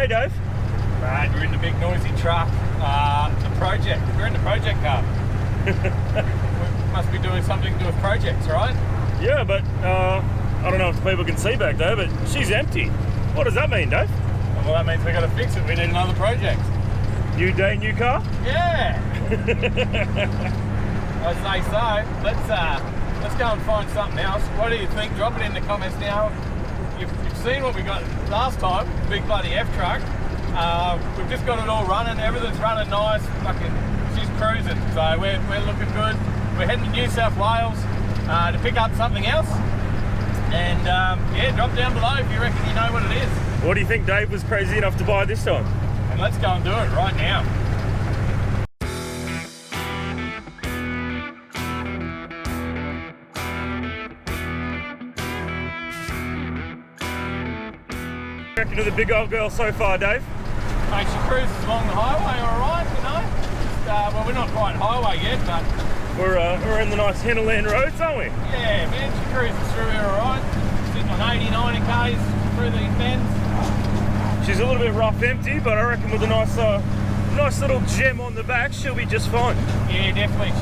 day, Dave? Right, we're in the big noisy truck. The project. We're in the project car. We must be doing something to do with projects, right? Yeah, but I don't know if people can see back there, but she's empty. What does that mean, Dave? Well, that means we got to fix it. We need another project. New day, new car? Yeah. I say so. Let's go and find something else. What do you think? Drop it in the comments now. You've seen what we got last time. Big bloody F truck. We've just got it all running. Everything's running nice. Fucking, she's cruising. So we're looking good. We're heading to New South Wales to pick up something else. And yeah, drop down below if you reckon you know what it is. What do you think Dave was crazy enough to buy this time? And let's go and do it right now. What do you reckon of the big old girl so far, Dave? Mate, she cruises along the highway alright, you know. Just, well, we're not quite highway yet, but we're in the nice hinterland roads, aren't we? yeah, man, she cruises through here alright. Sitting on 80, 90 k's through these bends. She's a little bit rough empty, but I reckon with a nice little gem on the back, she'll be just fine. Yeah, definitely.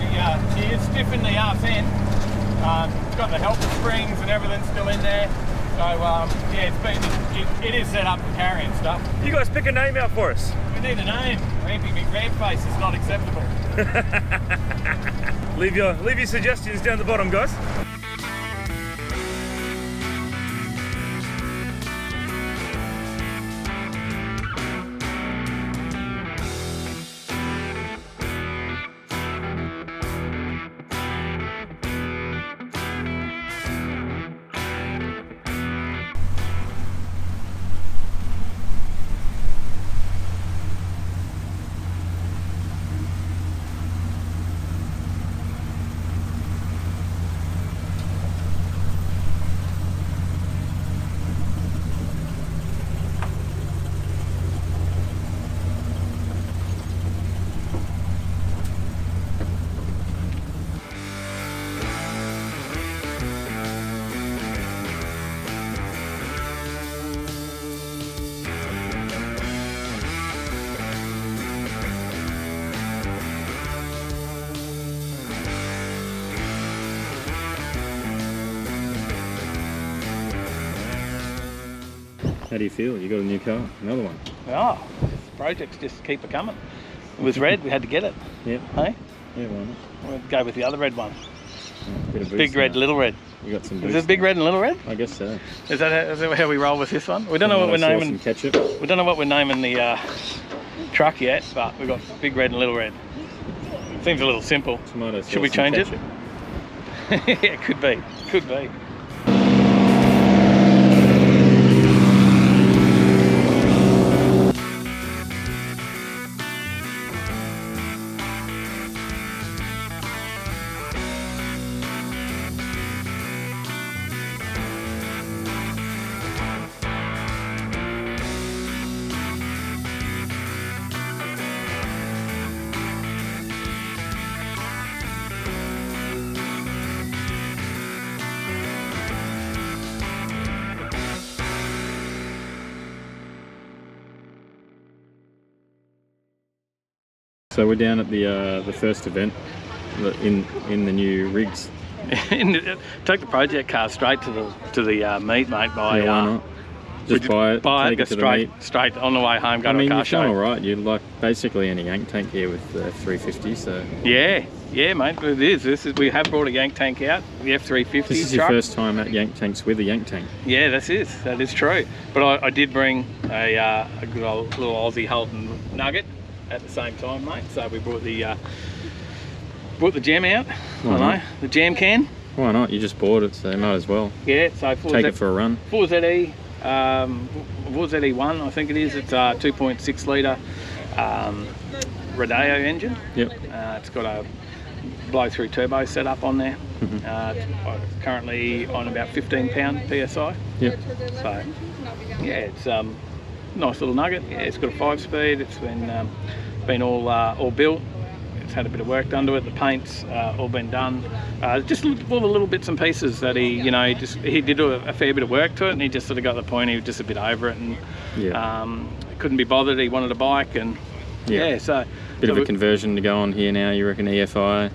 She is stiff in the arse end. It's got the helper springs and everything still in there. So yeah, it is set up for carrying stuff. You guys pick a name out for us. We need a name. Rampy Big Red Face is not acceptable. Leave your suggestions down the bottom, guys. How do you feel? You got a new car, another one. Oh, projects just keep it coming. It was red, we had to get it. Yep. Hey? Yeah, why not? We'll go with the other red one. Bit of Big red, now. little red. We got some. Is it big red and little red? I guess so. Is that how we roll with this one? We don't know what we're naming. Some ketchup. We don't know what we're naming the truck yet, but we've got big red and little red. Seems a little simple. Tomato Should we sauce change and it? ketchup. Yeah, could be. Could be. So we're down at the first event in the new rigs. Take the project car straight to the meet, mate. By Yeah, why not? Just buy it, take it to the meet. Straight on the way home. Go to a car show. You've done all right. You're like basically in a Yank Tank here with the F350. So yeah, mate. It is. We have brought a Yank Tank out, the F350. This is your first time at Yank Tanks with a Yank Tank. Yeah, that is true. But I did bring a good old little Aussie Holden Nugget at the same time, mate. So we brought the gem out. Why not? The jam can. Why not? You just bought it, so you might as well. Yeah, so take it for a run. 4ZE, 4ZE1, I think it is. It's a 2.6 litre Rodeo engine. Yep. It's got a blow-through turbo set up on there. It's currently on about 15 pound PSI. Yep. So yeah, it's nice little nugget. Yeah, it's got a 5-speed. It's been all built. It's had a bit of work done to it. The paint's all been done. Just all the little bits and pieces that he did a fair bit of work to it, and he just sort of got the point. He was just a bit over it, and couldn't be bothered. He wanted a bike, and yeah, so bit of a conversion to go on here now. You reckon EFI,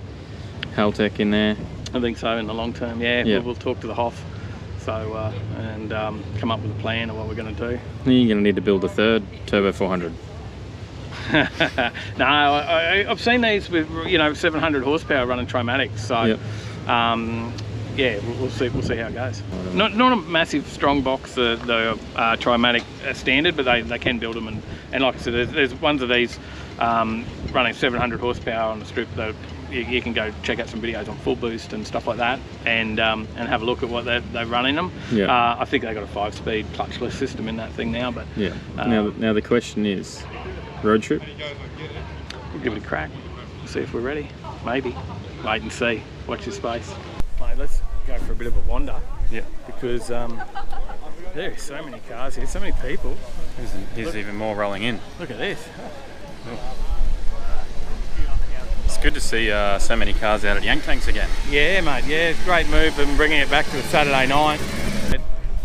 Haltech in there? I think so in the long term. We'll talk to the Hoff, so and come up with a plan of what we're going to do. You're going to need to build a third turbo 400. No, I've seen these with 700 horsepower running Trimatics. So we'll see how it goes. Not a massive strong box, the Trimatic standard, but they can build them, and like I said, there's ones of these running 700 horsepower on the strip that you can go check out some videos on full boost and stuff like that, and have a look at what they run in them. I think they got a 5-speed clutchless system in that thing now, but now the question is, road trip? We'll give it a crack, see if we're ready. Maybe wait and see, watch your space. Mate, let's go for a bit of a wander, because there are so many cars here, so many people. Here's even more rolling in. Look at this. It's good to see so many cars out at Yank Tanks again. Yeah, mate, it's a great move and bringing it back to a Saturday night.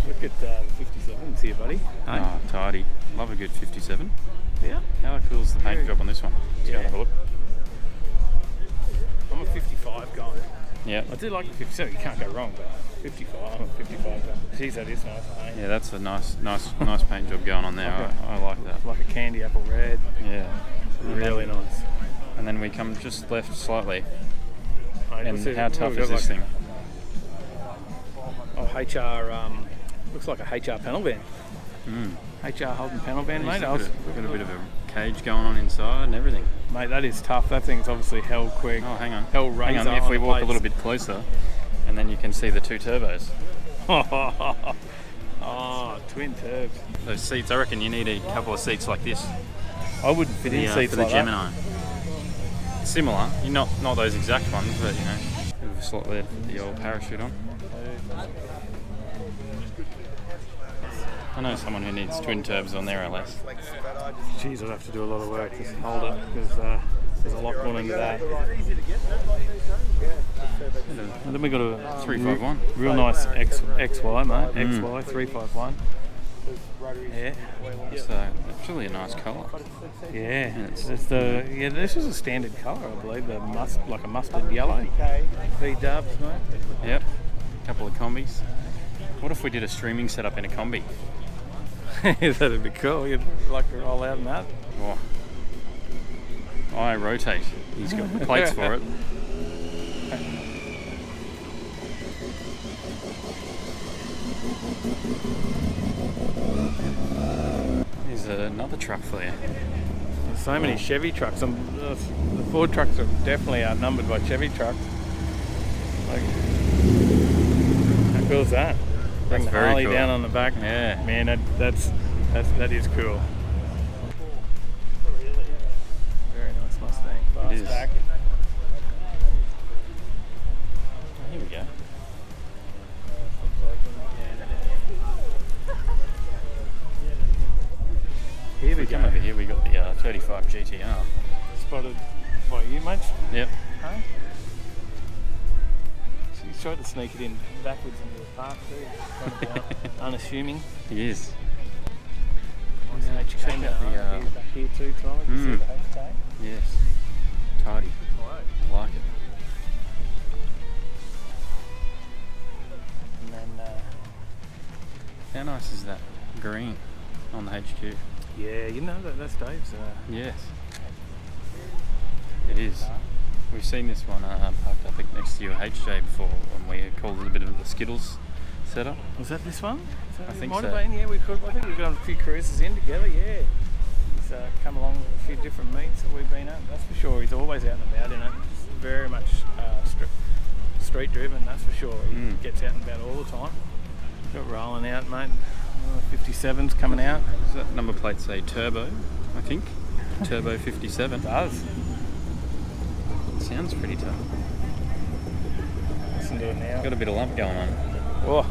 Look at the 57s here, buddy. Oh, tidy. Love a good 57. Yeah. How cool is the paint job on this one? Let's go have a look. I'm a 55 guy. Yeah. I do like the 57, you can't go wrong, but 55, I'm a 55 guy. Jeez, that is nice, eh? Yeah, that's a nice paint job going on there. I like that. Like a candy apple red. Yeah. Really nice. And then we come just left slightly. Mate, and how tough is this thing? Oh, HR, looks like a HR panel van. HR Holden panel van, mate. We've got a bit of a cage going on inside and everything. Mate, that is tough. That thing's obviously hell quick. Oh, hang on. Hell razor. Hang on, if we walk a little bit closer, and then you can see the two turbos. Oh, twin turbs. Those seats, I reckon you need a couple of seats like this. I wouldn't fit in seats for the like Gemini. That. Similar, not those exact ones, but bit of a slot there to put the old parachute on. I know someone who needs twin turbs on their LS. Jeez, I'd have to do a lot of work to hold it, because there's a lot going into that. And then we got a 351. Real nice XY, mate. XY 351. Yeah. It's really a nice colour. Yeah. This is a standard colour, I believe. Like a mustard yellow. V-dubs, mate. Yep. A couple of combis. What if we did a streaming setup in a combi? That'd be cool. You'd like to roll out in that. Oh. I rotate. He's got plates for it. Here's another truck for you. There's so many Chevy trucks. The Ford trucks are definitely outnumbered by Chevy trucks. Like, how cool is that? Bring the Harley cool. down on the back. Yeah. Man, that is cool. Very nice Mustang. Fast It is. back. Here we go. Here we come go. over here, we got the 35 GTR. Spotted by you, mate. Yep. Huh? So you tried to sneak it in backwards into the park too. Unassuming. He is. Check out the back here too, Tyler. You see the HK? Yes. Tidy. Like it. And then how nice is that green on the HQ? yeah, that's Dave's. Yes. It is. We've seen this one parked, I think, next to your HJ before, when we called it a bit of the Skittles setup. Was that this one? I think might so. have been, yeah. I think we've got a few cruises in together, yeah. He's come along with a few different meets that we've been at, that's for sure. He's always out and about in it. It's very much street driven, that's for sure. He gets out and about all the time. Got rolling out, mate. 57's coming out. Does that number plate say Turbo, I think? Turbo 57. It does. Sounds pretty tough. Listen to it now. Got a bit of lump going on. Oh.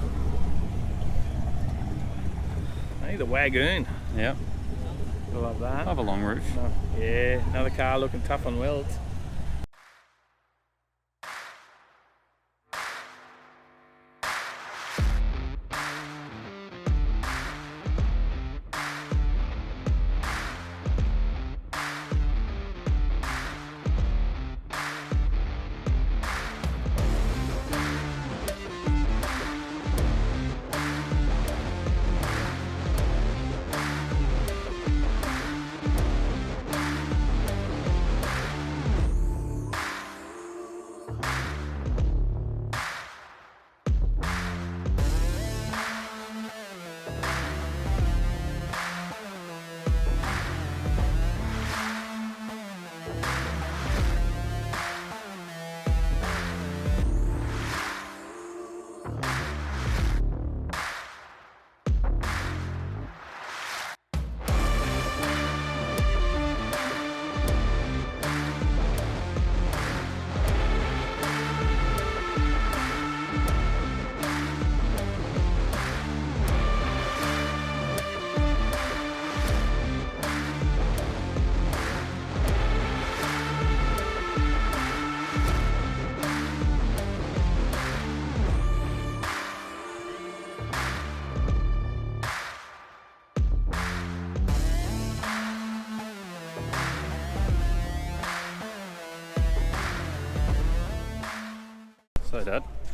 Hey, the Wagoon. Yep. I love that. Love a long roof. Yeah, another car looking tough on wheels.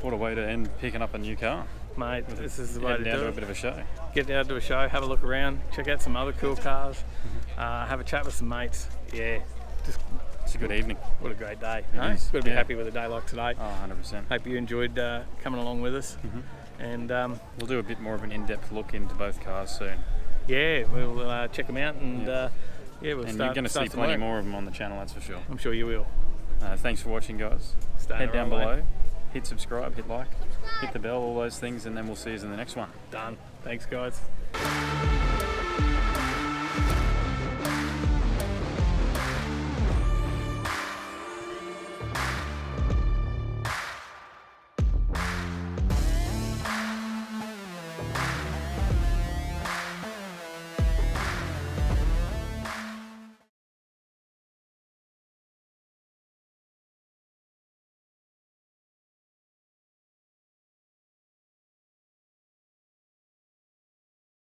What a way to end picking up a new car. Mate, this is the way to Heading down do to a it. bit of a show. Get down to a show, have a look around, check out some other cool cars, have a chat with some mates. Yeah, just It's a good evening. what a great day. It Hey? is, Got to be yeah. happy with a day like today. Oh, 100%. Hope you enjoyed coming along with us. And We'll do a bit more of an in-depth look into both cars soon. yeah, we'll check them out and we'll And start. you're going to see start some plenty work. more of them on the channel, that's for sure. I'm sure you will. Thanks for watching, guys. Stay Head the down right way. below, hit subscribe, hit like, hit the bell, all those things, and then we'll see you in the next one. Done. Thanks, guys.